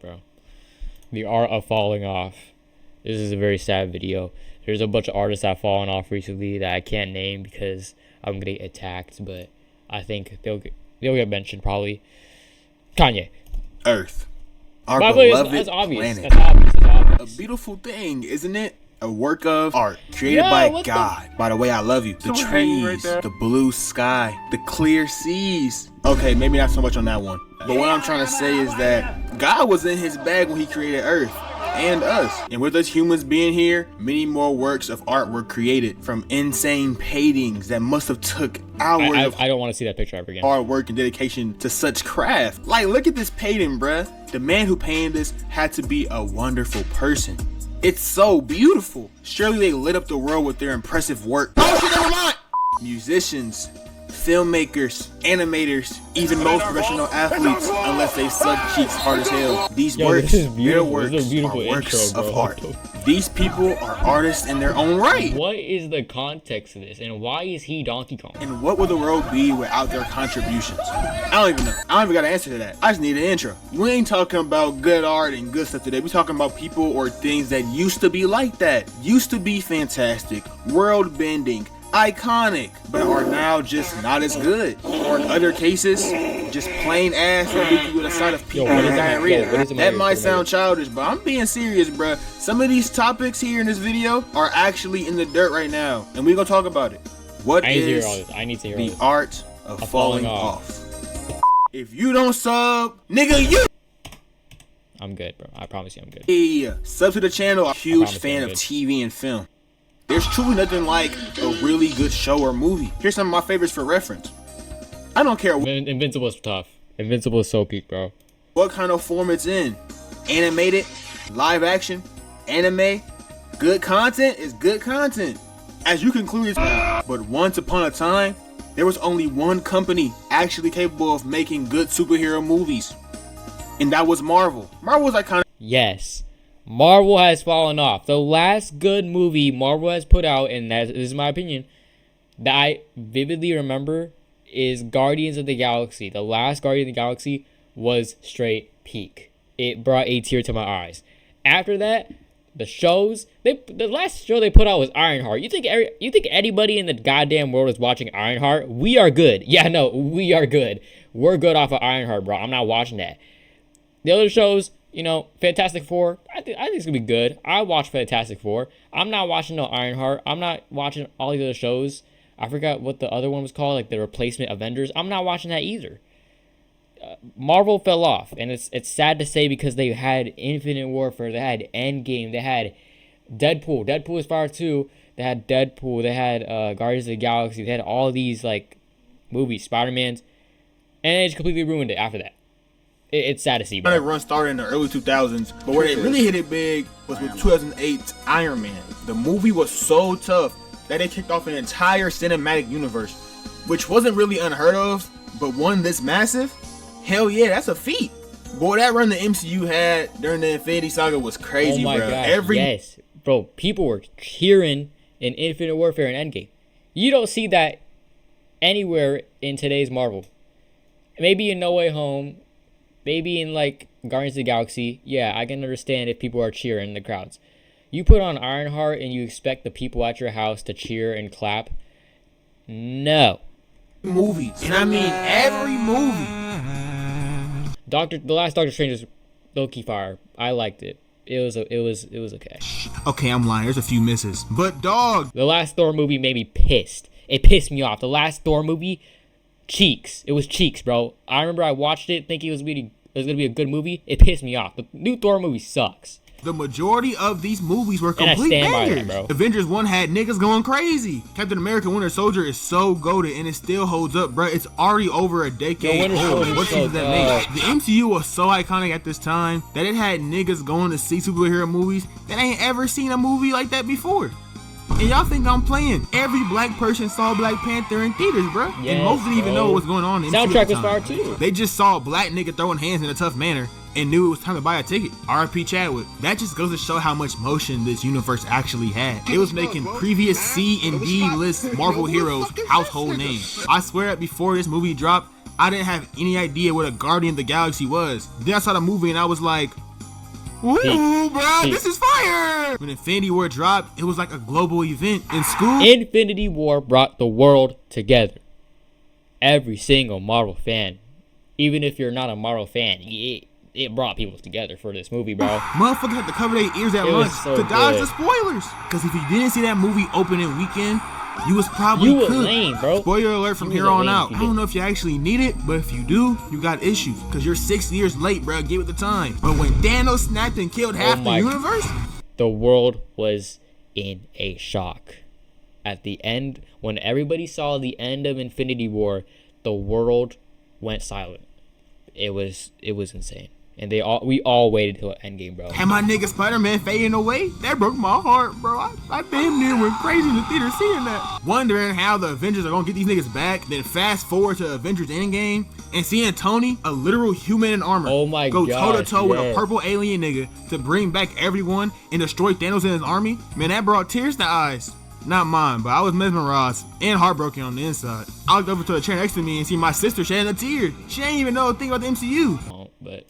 Bro, the art of falling off. This is a very sad video. There's a bunch of artists that have fallen off recently that I can't name because I'm gonna get attacked, but I think they'll get mentioned probably. Kanye. Earth, our beloved that's obvious. planet. That's obvious. That's obvious. A beautiful thing, isn't it? A work of art created by God. By the way, I love you. The trees, the blue sky, the clear seas. Okay, maybe not so much on that one. But what I'm trying to say is that God was in his bag when he created Earth and us. And with us humans being here, many more works of art were created, from insane paintings that must have took hours I don't want to see that picture ever again. hard work and dedication to such craft. Like, look at this painting, bruh. The man who painted this had to be a wonderful person. It's so beautiful. Surely they lit up the world with their impressive work. Oh shit, never mind. Musicians, filmmakers, animators, even most professional athletes, unless they suck cheeks hard as hell. These works, their works, are works of art. These people are artists in their own right. What is the context of this, and why is he Donkey Kong? And what would the world be without their contributions? I don't even know. I don't even got an answer to that. I just need an intro. We ain't talking about good art and good stuff today. We talking about people or things that used to be like that. Used to be fantastic, world bending, iconic, but are now just not as good. Or in other cases, just plain ass or leave you with a side of people with diarrhea. That might sound childish, but I'm being serious, bruh. Some of these topics here in this video are actually in the dirt right now, and we're gonna talk about it. What is the art of falling off? If you don't sub, nigga, you. I'm good, bro. I promise you I'm good. Yeah, sub to the channel. I'm a huge fan of TV and film. There's truly nothing like a really good show or movie. Here's some of my favorites for reference. I don't care Invincible is tough. Invincible is so peak, bro. what kind of form it's in. Animated, live action, anime. Good content is good content. As you concluded, but once upon a time, there was only one company actually capable of making good superhero movies. And that was Marvel. Marvel was iconic. Yes. Marvel has fallen off. The last good movie Marvel has put out, and that is my opinion, that I vividly remember is Guardians of the Galaxy. The last Guardian of the Galaxy was straight peak. It brought a tear to my eyes. After that, the shows, the last show they put out was Ironheart. You think anybody in the goddamn world is watching Ironheart? We are good. Yeah, no, we are good. We're good off of Ironheart, bro. I'm not watching that. The other shows, you know, Fantastic Four, I think it's gonna be good. I watch Fantastic Four. I'm not watching no Ironheart. I'm not watching all these other shows. I forgot what the other one was called, like the replacement Avengers. I'm not watching that either. Marvel fell off, and it's sad to say because they had Infinite Warfare, they had Endgame, they had Deadpool. Deadpool was fire too. They had Deadpool, they had Guardians of the Galaxy, they had all these like movies, Spider-Man's, and they just completely ruined it after that. It's sad to see, bro. That run started in the early 2000s, but where they really hit it big was with 2008's Iron Man. The movie was so tough that it kicked off an entire cinematic universe, which wasn't really unheard of, but one this massive, hell yeah, that's a feat. Boy, that run the MCU had during the Infinity Saga was crazy, bro. Yes, bro, people were cheering in Infinite Warfare and Endgame. You don't see that anywhere in today's Marvel. Maybe in No Way Home, maybe in like Guardians of the Galaxy. Yeah, I can understand if people are cheering in the crowds. You put on Ironheart and you expect the people at your house to cheer and clap? No. Movies, and I mean every movie. The last Doctor Strange was low-key fire. I liked it. It was okay. Okay, I'm lying. There's a few misses, but dog. The last Thor movie made me pissed. It pissed me off. The last Thor movie, cheeks. It was cheeks, bro. I remember I watched it thinking it was gonna be a good movie. It pissed me off. The new Thor movie sucks. The majority of these movies were complete bangers. Bro. Avengers 1 had niggas going crazy. Captain America Winter Soldier is so goated and it still holds up, bro. It's already over a decade old. What season that made? The MCU was so iconic at this time that it had niggas going to see superhero movies that ain't ever seen a movie like that before. And y'all think I'm playing? Every black person saw Black Panther in theaters, bro. Yes, and most didn't even know what was going on in the soundtrack was fire too. They just saw a black nigga throwing hands in a tough manner and knew it was time to buy a ticket. R.I.P. Chadwick. That just goes to show how much motion this universe actually had. It was making previous C and D list Marvel heroes household names. I swear that before this movie dropped, I didn't have any idea what a Guardian of the Galaxy was. Then I saw the movie and I was like, Ooh, bro, Peak. this is fire! When Infinity War dropped, it was like a global event in school. Infinity War brought the world together. Every single Marvel fan, even if you're not a Marvel fan, it brought people together for this movie, bro. Motherfuckers had to cover their ears at It was once so to dodge good. the spoilers. Because if you didn't see that movie opening weekend, you was probably You was cooked. lame, bro. Spoiler alert from You here was on lame out. if you I don't didn't. know if you actually need it, but if you do, you got issues. Because you're 6 years late, bro. Give it the time. But when Thanos snapped and killed half the my- universe, The world was in a shock. At the end, when everybody saw the end of Infinity War, the world went silent. It was insane. And we all waited till Endgame, bro. and my nigga Spider-Man fading away, that broke my heart, bro. I damn near went crazy in the theater seeing that. Wondering how the Avengers are gonna get these niggas back, then fast forward to Avengers Endgame and seeing Tony, a literal human in armor, Oh my go gosh, toe-to-toe with a yes. purple alien nigga to bring back everyone and destroy Thanos and his army. Man, that brought tears to eyes. Not mine, but I was mesmerized and heartbroken on the inside. I looked over to the chair next to me and see my sister shedding a tear. She ain't even know a thing about the MCU. Oh, but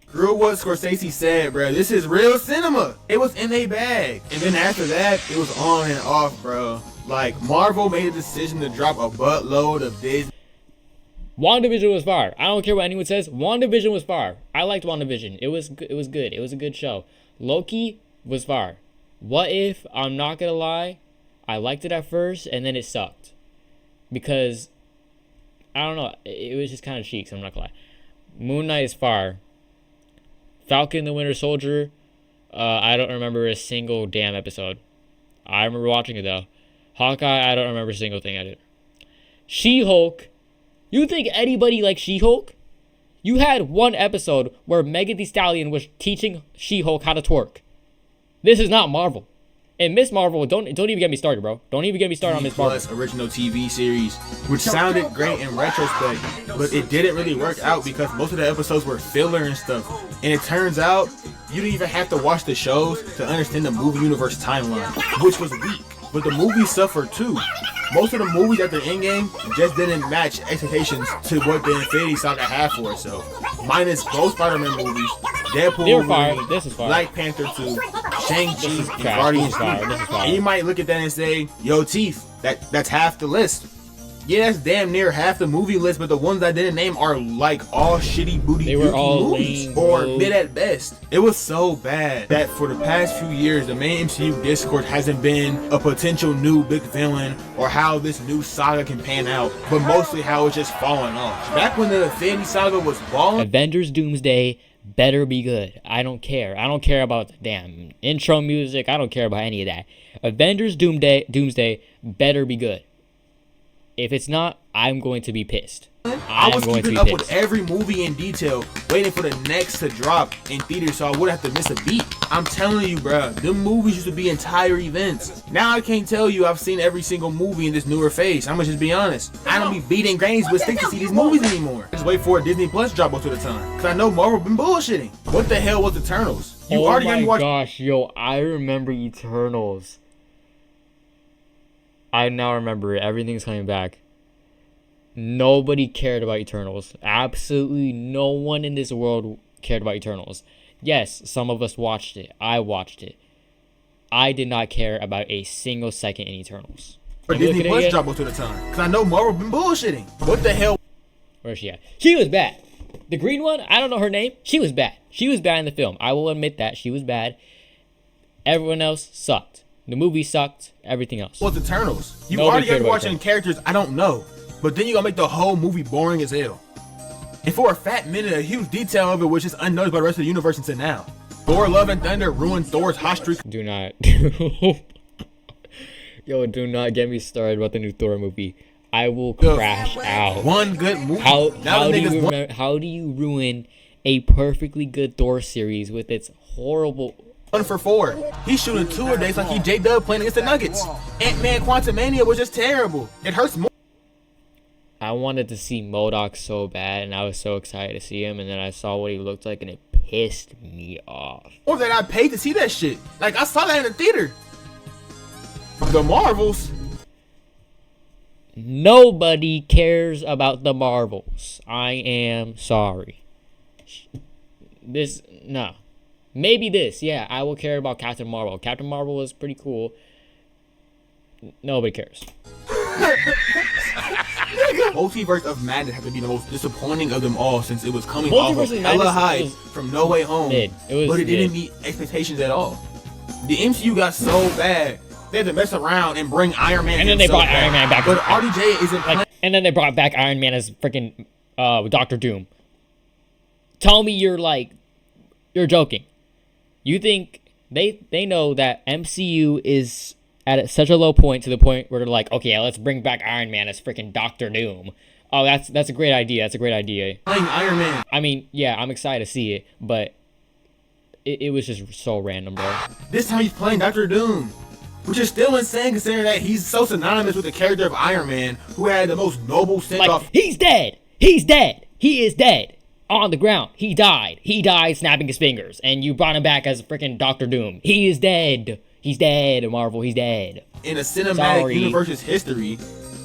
Screw what Scorsese said, bro. This is real cinema. It was in a bag. And then after that, it was on and off, bro. Like, Marvel made a decision to drop a buttload of Disney. WandaVision was fire. I don't care what anyone says. WandaVision was fire. I liked WandaVision. It was good. It was a good show. Loki was fire. What If, I'm not gonna lie, I liked it at first and then it sucked. Because I don't know, it was just kind of cheap, so I'm not gonna lie. Moon Knight is fire. Falcon the Winter Soldier, I don't remember a single damn episode. I remember watching it though. Hawkeye, I don't remember a single thing I did. She-Hulk, you think anybody likes She-Hulk? You had one episode where Megan Thee Stallion was teaching She-Hulk how to twerk. This is not Marvel. And Miss Marvel, don't even get me started, bro. Don't even get me started on Miss Marvel. Plus original TV series, which sounded great in retrospect, but it didn't really work out because most of the episodes were filler and stuff. And it turns out you didn't even have to watch the shows to understand the movie universe timeline, which was weak. But the movies suffered too. Most of the movies at the endgame just didn't match expectations to what the Infinity Saga had for itself. Minus both Spider-Man movies, Deadpool They were fire. movie, This is fire. Black Panther 2, Shang-Chi, is and trash. Guardians This is fire. 3. This is fire. And you might look at that and say, yo, Teeth, that's half the list. Yeah, that's damn near half the movie list, but the ones I didn't name are like all shitty booty They were all movies, lame, or bro. mid at best. It was so bad that for the past few years, the main MCU discourse hasn't been a potential new big villain or how this new saga can pan out, but mostly how it's just falling off. Back when the Infinity Saga was balling, Avengers Doomsday better be good. I don't care. I don't care about the damn intro music. I don't care about any of that. Avengers Doomsday better be good. If it's not, I'm going to be pissed. I was keeping up with every movie in detail, waiting for the next to drop in theaters so I wouldn't have to miss a beat. I'm telling you, bruh, them movies used to be entire events. Now I can't tell you I've seen every single movie in this newer phase. I'm gonna just be honest. I don't be beating grannies with sticks to see these movies anymore. Just wait for a Disney Plus drop most of the time. Cause I know Marvel been bullshitting. What the hell was Eternals? You Oh already my got me watching. gosh, yo, I remember Eternals. I now remember it. Everything's coming back. Nobody cared about Eternals. Absolutely no one in this world cared about Eternals. Yes, some of us watched it. I watched it. I did not care about a single second in Eternals. For Can you Disney look at it Plus again? drop most of the time. Cause I know Marvel been bullshitting. What the hell? Where's she at? She was bad. The green one, I don't know her name. She was bad. She was bad in the film. I will admit that. She was bad. Everyone else sucked. The movie sucked. Everything else. Was Eternals. You Nobody already got cared me about watching Eternals. characters I don't know. But then you gonna make the whole movie boring as hell. And for a fat minute, a huge detail of it was just unnoticed by the rest of the universe until now. Thor Love and Thunder ruined Thor's hot streak. Do not. Yo, do not get me started about the new Thor movie. I will crash out. One good movie. How now the do niggas you how do you ruin a perfectly good Thor series with its horrible? 1 for 4. He's shooting 2 a day like he J-Dub playing against the Nuggets. Ant-Man Quantumania was just terrible. It hurts more. I wanted to see MODOK so bad, and I was so excited to see him, and then I saw what he looked like, and it pissed me off. Or that I paid to see that shit. Like I saw that in the theater. The Marvels. Nobody cares about the Marvels. I am sorry. this, no. Maybe this, yeah. I will care about Captain Marvel. Captain Marvel was pretty cool. Nobody cares. Multiverse of Madness had to be the most disappointing of them all since it was coming Multiverse off of of hella Madness high was from No Way Home, mid. It was but it didn't mid. meet expectations at all. The MCU got so bad they had to mess around and bring Iron Man. And then they himself brought Iron Man back. But RDJ isn't playing. And then they brought back Iron Man as freaking Doctor Doom. Tell me you're joking. You think they know that MCU is at such a low point to the point where they're like, okay, yeah, let's bring back Iron Man as freaking Doctor Doom. Oh, that's a great idea. That's a great idea. Playing Iron Man. I mean, yeah, I'm excited to see it, but it was just so random, bro. This time he's playing Doctor Doom, which is still insane considering that he's so synonymous with the character of Iron Man, who had the most noble send-off. Like, he's dead. He's dead. He is dead. On the ground. He died. He died snapping his fingers. And you brought him back as freaking Doctor Doom. He is dead. He's dead, Marvel. He's dead. In a cinematic Sorry. universe's history.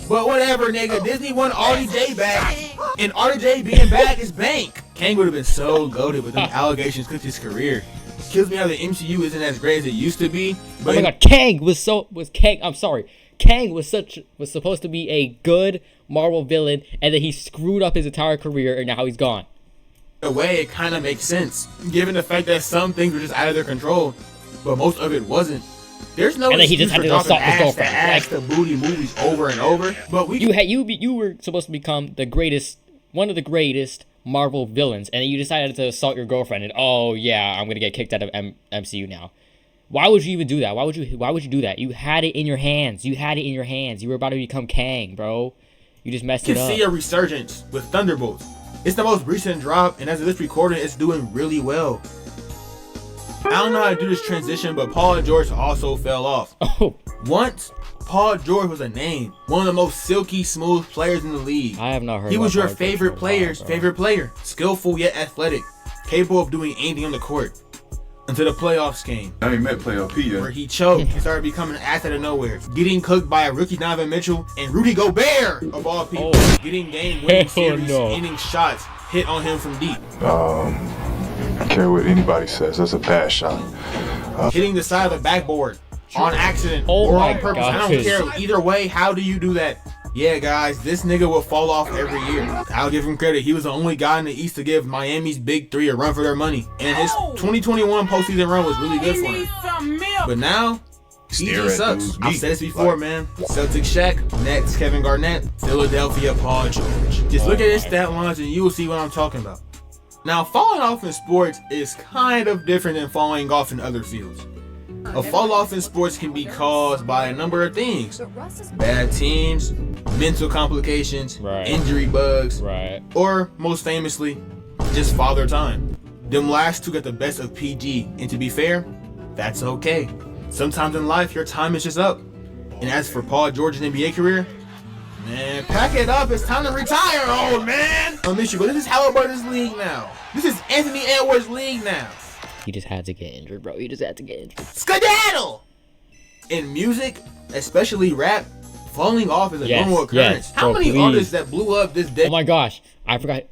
But whatever, nigga. Disney won RDJ back. And RDJ being back is bank. Kang would have been so goated with them allegations cooked his career. Kills me how the MCU isn't as great as it used to be. But Oh my god, Kang I'm sorry. Kang was supposed to be a good Marvel villain, and then he screwed up his entire career, and now he's gone. in a way, it kind of makes sense, given the fact that some things were just out of their control, but most of it wasn't. There's no And then he excuse just had for to dropping assault his ass to girlfriend, ass to booty movies over and over. But we You were supposed to become one of the greatest Marvel villains, and then you decided to assault your girlfriend, and oh yeah, I'm gonna get kicked out of MCU now. Why would you even do that? Why would you do that? You had it in your hands. You were about to become Kang, bro. You just messed can it up. see a resurgence with Thunderbolts. It's the most recent drop, and as of this recording, it's doing really well. I don't know how to do this transition, but Paul George also fell off. Oh, Once, Paul George was a name, one of the most silky smooth players in the league. I have not heard. He was your about Paul George favorite for a player's while, bro. favorite player. Skillful yet athletic. Capable of doing anything on the court. Until the playoffs came, I ain't met playoff P where yet. he choked and started becoming an ass out of nowhere. Getting cooked by a rookie Donovan Mitchell and Rudy Gobert, of all people. Oh. Getting game-winning Hell series, no. inning shots hit on him from deep. I don't care what anybody says. That's a bad shot. Hitting the side of the backboard on accident Oh or my on purpose. I don't gosh. care. Either way, how do you do that? Yeah, guys, this nigga will fall off every year. I'll give him credit. He was the only guy in the East to give Miami's Big Three a run for their money. And his 2021 postseason run was really good for him. But now, he Stare just at sucks. dude's I've meat. said this before, man. Celtics Shaq, Nets Kevin Garnett, Philadelphia Paul George. Just look at his stat lines and you will see what I'm talking about. Now, falling off in sports is kind of different than falling off in other fields. A fall off in sports can be caused by a number of things. Bad teams, mental complications, Right. injury bugs, Right. or most famously, just father time. Them last two got the best of PG, and to be fair, that's okay. Sometimes in life, your time is just up. And as for Paul George's NBA career, man, pack it up. It's time to retire, old man. I miss you, but this is Halliburton's league now. This is Anthony Edwards' league now. He just had to get injured, bro. He just had to get injured. Skedaddle! In music, especially rap, falling off is a Yes, normal occurrence. yes, How bro, many please. artists that blew up this Oh day? my gosh, I forgot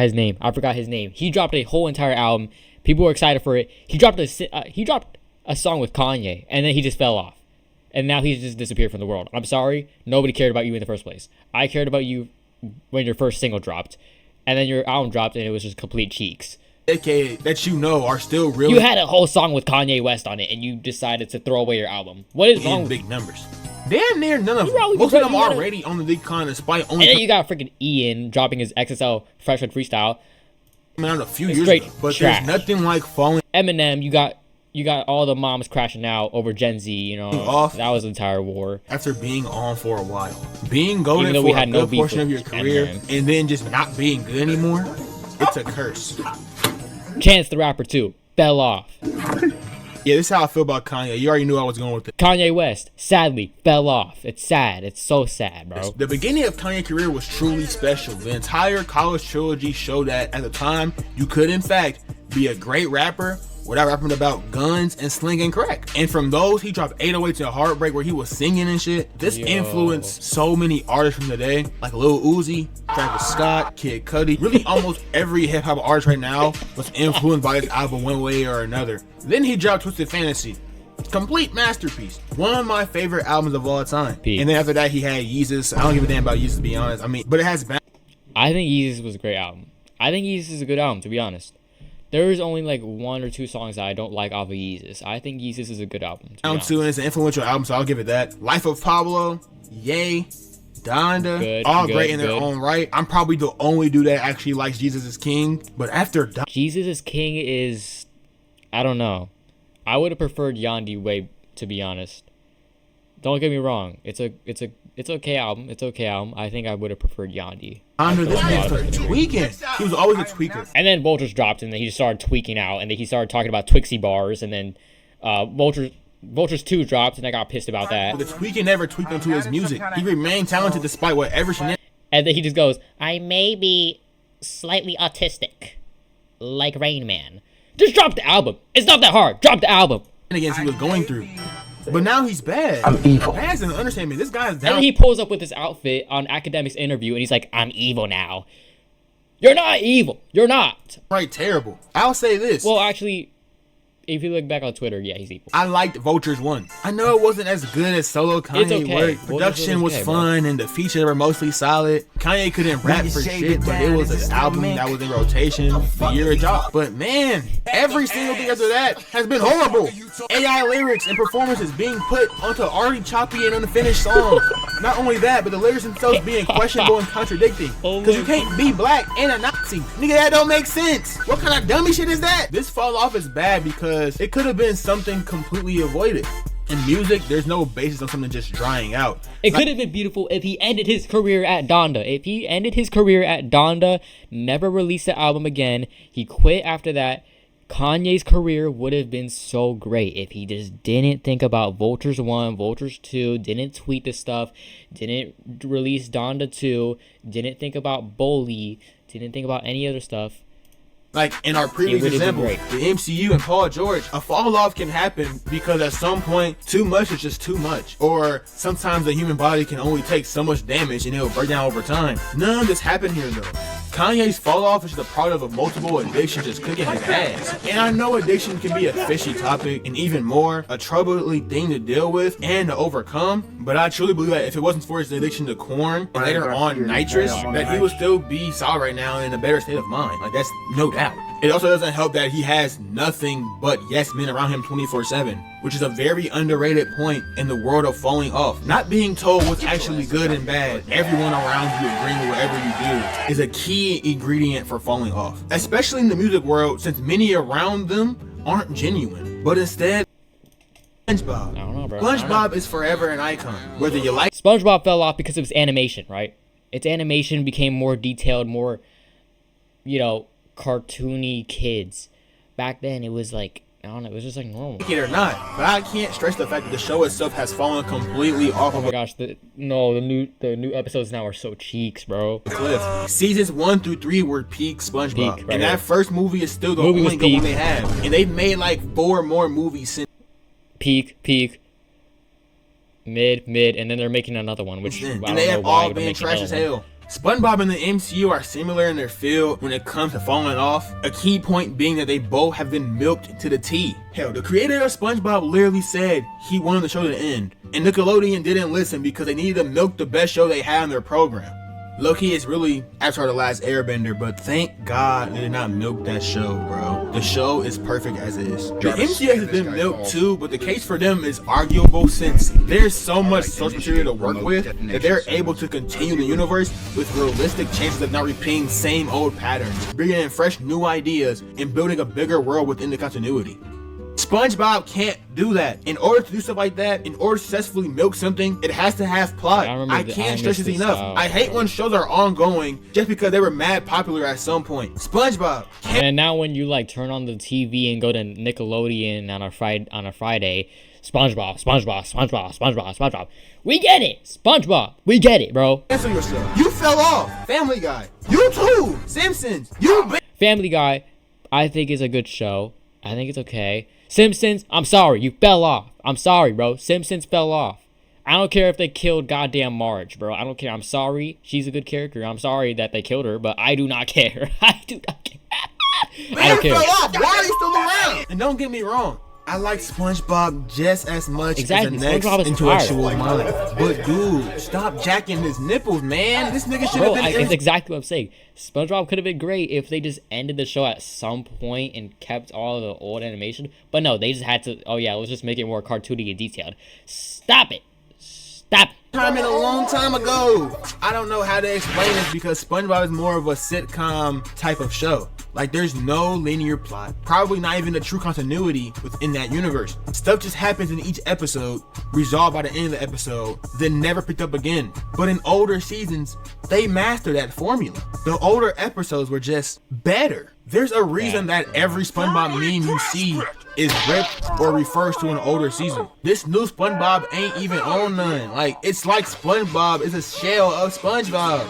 his name. He dropped a whole entire album. People were excited for it. He dropped a song with Kanye, and then he just fell off. And now he's just disappeared from the world. I'm sorry, nobody cared about you in the first place. I cared about you when your first single dropped, and then your album dropped, and it was just complete cheeks. Decade that you know are still really You had a whole song with Kanye West on it, and you decided to throw away your album. What is wrong in with big numbers. Damn near none of You probably them. Most of could- them you are gotta- already on the decline despite And only then you got freaking Ian dropping his XSL Freshman Freestyle. coming out a few It's years straight ago. But trash. there's nothing like falling Eminem, you got all the moms crashing out over Gen Z. You know, Off. that was an entire war. after being on for a while. Being Even golden though for we a had no good beef portion of with your career Eminem. and then just not being good anymore, it's a curse. Chance the Rapper too fell off. Yeah, this is how I feel about Kanye. You already knew I was going with it. Kanye West sadly fell off. It's sad. It's so sad, bro. The beginning of Kanye's career was truly special. The entire college trilogy showed that at the time, you could in fact be a great rapper without rapping about guns and slinging crack. And from those, he dropped 808s and Heartbreak where he was singing and shit. This influenced so many artists from today, like Lil Uzi, Travis Scott, Kid Cudi. Really almost every hip hop artist right now was influenced by this album one way or another. Then he dropped Twisted Fantasy. Complete masterpiece. One of my favorite albums of all time. Peak. And then after that, he had Yeezus. I don't give a damn about Yeezus, to be honest. I mean, but it has I think Yeezus was a great album. I think Yeezus is a good album, to be honest. There's only like 1 or 2 songs that I don't like off of Yeezus. I think Yeezus is a good album. down to, and it's an influential album, so I'll give it that. Life of Pablo, Ye, Donda, Good, all good, great in their good. own right. I'm probably the only dude that actually likes Jesus is King. But after Jesus is King is, I don't know. I would have preferred Yandhi way, to be honest. Don't get me wrong. It's okay album. It's okay album. I think I would have preferred Yandhi. Donda, this man started tweaking. He was always a tweaker. And then Vultures dropped, and then he just started tweaking out, and then he started talking about Twixie bars, and then Vultures 2 dropped, and I got pissed about that. But the tweaking never tweaked into his music. He remained talented despite whatever shenanigans And then he just goes, I may be slightly autistic, like Rain Man. Just drop the album. It's not that hard. Drop the album. he was going through. But now he's bad. I'm evil. Bad's an understatement. This guy is And down. then he pulls up with this outfit on Academic's interview, and he's like, I'm evil now. You're not evil. You're not. Right, terrible. I'll say this. Well, actually, if you look back on Twitter, yeah, he's evil. I liked Vultures 1. I know it wasn't as good as solo Kanye It's okay. work. Vultures Production was okay, bro. fun and the features were mostly solid. Kanye couldn't rap for shit, but it was an album that was in rotation the year it dropped. But man, every single thing after that has been horrible. AI lyrics and performances being put onto already choppy and unfinished songs. Not only that, but the lyrics themselves being questionable and contradicting. Oh Because my you can't be black and a Nazi. Nigga, that don't make sense. What kind of dummy shit is that? This fall off is bad because it could have been something completely avoided. In music, there's no basis on something just drying out. It could have been beautiful if he ended his career at Donda. If he ended his career at Donda, never released the album again, he quit after that, Kanye's career would have been so great if he just didn't think about Vultures 1, Vultures 2, didn't tweet the stuff, didn't release Donda 2, didn't think about Bully, didn't think about any other stuff. Like in our previous It would've been example, great. the MCU and Paul George, a fall off can happen because at some point, too much is just too much. Or sometimes the human body can only take so much damage and it'll break down over time. None of this happened here though. Kanye's fall off is just a product of multiple addictions just kicking his ass. And I know addiction can be a fishy topic and even more a troubling thing to deal with and to overcome. But I truly believe that if it wasn't for his addiction to corn and later on nitrous, that he would still be solid right now and in a better state of mind. Like that's no doubt. It also doesn't help that he has nothing but yes men around him 24/7, which is a very underrated point in the world of falling off. Not being told what's actually good and bad, everyone around you agreeing with whatever you do, is a key ingredient for falling off. Especially in the music world, since many around them aren't genuine, but instead SpongeBob. I don't know, bro. SpongeBob is forever an icon, whether you like SpongeBob fell off because of its animation, right? Its animation became more detailed, more, cartoony kids. Back then, it was like, I don't know, it was just like normal. it or not, but I can't stress the fact that the show itself has fallen completely off Oh of my a gosh, the new episodes now are so cheeks, bro. cliff. Seasons 1 through 3 were peak SpongeBob, Peak, right and here. that first movie is still the Movie was only good one peak. they have. And they've made like 4 more movies since Peak, mid, and then they're making another one, which I then, don't and they know have why all they're been making trash as another one. hell. SpongeBob and the MCU are similar in their field when it comes to falling off. A key point being that they both have been milked to the T. Hell, the creator of SpongeBob literally said he wanted the show to end, and Nickelodeon didn't listen because they needed to milk the best show they had on their program. Low-key, it's really Avatar: The Last Airbender, but thank God they did not milk that show, bro. The show is perfect as it is. The MCU has been milked too, but the case for them is arguable since there's so much source material to work with that they're able to continue the universe with realistic chances of not repeating same old patterns, bringing in fresh new ideas, and building a bigger world within the continuity. SpongeBob can't do that. In order to do stuff like that, in order to successfully milk something, it has to have plot. I can't stress this enough. I hate when shows are ongoing just because they were mad popular at some point. SpongeBob can't. And now when you turn on the TV and go to Nickelodeon on a Friday, SpongeBob. We get it, SpongeBob. We get it, bro. Cancel yourself. You fell off. Family Guy. You too. Simpsons. You. Family Guy, I think is a good show. I think it's okay. Simpsons, I'm sorry, you fell off. I'm sorry, bro. Simpsons fell off. I don't care if they killed goddamn Marge, bro. I don't care. I'm sorry. She's a good character. I'm sorry that they killed her, but I do not care. I do not care. I don't care. Fell off. Why are you still around? And don't get me wrong, I like SpongeBob just as much Exactly. as the next SpongeBob is intellectual fire. mind. But dude, stop jacking his nipples, man. This nigga should have Bro, been. it's exactly what I'm saying. SpongeBob could have been great if they just ended the show at some point and kept all the old animation. But no, they just had to. Oh yeah, let's just make it more cartoony and detailed. Stop it. Stop it. Time in a long time ago. I don't know how to explain this because SpongeBob is more of a sitcom type of show. Like, there's no linear plot, probably not even a true continuity within that universe. Stuff just happens in each episode, resolved by the end of the episode, then never picked up again. But in older seasons, they mastered that formula. The older episodes were just better. There's a reason that every SpongeBob meme you see is ripped or refers to an older season. This new SpongeBob ain't even on none. Like, it's like SpongeBob is a shell of SpongeBob.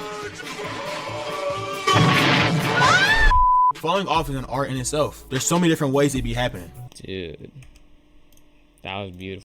Falling off is an art in itself. There's so many different ways it be happening. Dude. That was beautiful.